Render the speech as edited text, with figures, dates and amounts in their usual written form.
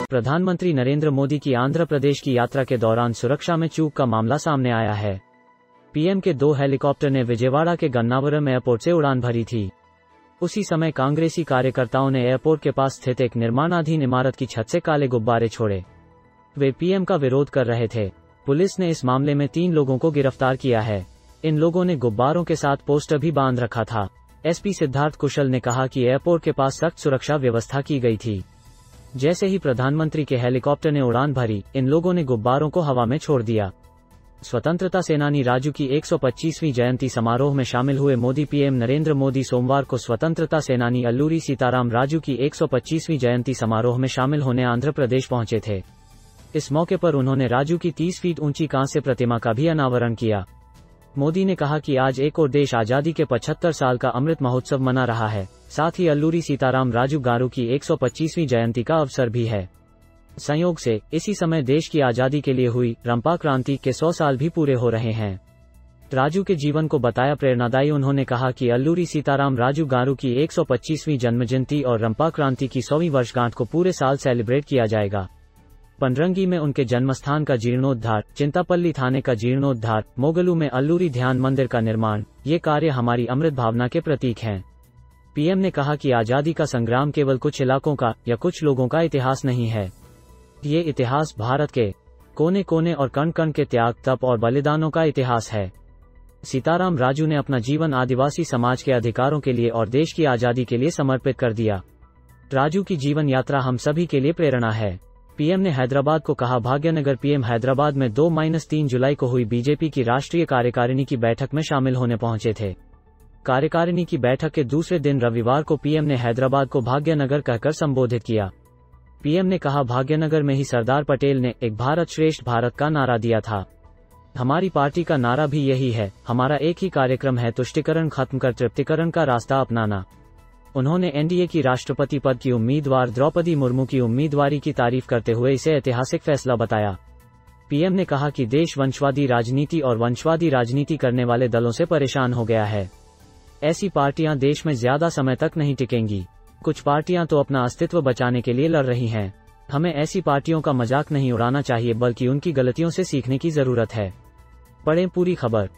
प्रधानमंत्री नरेंद्र मोदी की आंध्र प्रदेश की यात्रा के दौरान सुरक्षा में चूक का मामला सामने आया है। पीएम के 2 हेलीकॉप्टर ने विजयवाड़ा के गन्नावरम एयरपोर्ट से उड़ान भरी थी। उसी समय कांग्रेसी कार्यकर्ताओं ने एयरपोर्ट के पास स्थित एक निर्माणाधीन इमारत की छत से काले गुब्बारे छोड़े। वे पीएम का विरोध कर रहे थे। पुलिस ने इस मामले में 3 लोगों को गिरफ्तार किया है। इन लोगों ने गुब्बारों के साथ पोस्टर भी बांध रखा था। एसपी सिद्धार्थ कुशल ने कहा कि एयरपोर्ट के पास सख्त सुरक्षा व्यवस्था की गई थी। जैसे ही प्रधानमंत्री के हेलीकॉप्टर ने उड़ान भरी, इन लोगों ने गुब्बारों को हवा में छोड़ दिया। स्वतंत्रता सेनानी राजू की 125वीं जयंती समारोह में शामिल हुए मोदी पीएम नरेंद्र मोदी सोमवार को स्वतंत्रता सेनानी अल्लूरी सीताराम राजू की 125वीं जयंती समारोह में शामिल होने आंध्र प्रदेश पहुंचे थे। इस मौके पर उन्होंने राजू की 30 फीट ऊंची कांस्य प्रतिमा का भी अनावरण किया। मोदी ने कहा कि आज एक और देश आजादी के 75 साल का अमृत महोत्सव मना रहा है, साथ ही अल्लूरी सीताराम राजू गारू की 125वीं जयंती का अवसर भी है। संयोग से इसी समय देश की आजादी के लिए हुई रंपा क्रांति के 100 साल भी पूरे हो रहे हैं। राजू के जीवन को बताया प्रेरणादायी। उन्होंने कहा कि अल्लूरी सीताराम राजू गारू की 125वीं जन्मजयंती और रंपा क्रांति की 100वीं वर्षगांठ को पूरे साल सेलिब्रेट किया जाएगा। पनरंगी में उनके जन्मस्थान का जीर्णोद्धार, चिंतापल्ली थाने का जीर्णोद्धार, मोगलू में अल्लूरी ध्यान मंदिर का निर्माण, ये कार्य हमारी अमृत भावना के प्रतीक हैं। पीएम ने कहा कि आजादी का संग्राम केवल कुछ इलाकों का या कुछ लोगों का इतिहास नहीं है। ये इतिहास भारत के कोने कोने और कण कण के त्याग, तप और बलिदानों का इतिहास है। सीताराम राजू ने अपना जीवन आदिवासी समाज के अधिकारों के लिए और देश की आजादी के लिए समर्पित कर दिया। राजू की जीवन यात्रा हम सभी के लिए प्रेरणा है। पीएम ने हैदराबाद को कहा भाग्यनगर। पीएम हैदराबाद में 2-3 जुलाई को हुई बीजेपी की राष्ट्रीय कार्यकारिणी की बैठक में शामिल होने पहुंचे थे। कार्यकारिणी की बैठक के दूसरे दिन रविवार को पीएम ने हैदराबाद को भाग्यनगर कहकर संबोधित किया। पीएम ने कहा भाग्यनगर में ही सरदार पटेल ने एक भारत श्रेष्ठ भारत का नारा दिया था। हमारी पार्टी का नारा भी यही है। हमारा एक ही कार्यक्रम है, तुष्टिकरण खत्म कर तृप्तिकरण का रास्ता अपनाना। उन्होंने एनडीए की राष्ट्रपति पद की उम्मीदवार द्रौपदी मुर्मू की उम्मीदवारी की तारीफ करते हुए इसे ऐतिहासिक फैसला बताया। पीएम ने कहा कि देश वंशवादी राजनीति और वंशवादी राजनीति करने वाले दलों से परेशान हो गया है। ऐसी पार्टियां देश में ज्यादा समय तक नहीं टिकेंगी। कुछ पार्टियां तो अपना अस्तित्व बचाने के लिए लड़ रही हैं। हमें ऐसी पार्टियों का मजाक नहीं उड़ाना चाहिए, बल्कि उनकी गलतियों से सीखने की जरूरत है। पढ़ें पूरी खबर।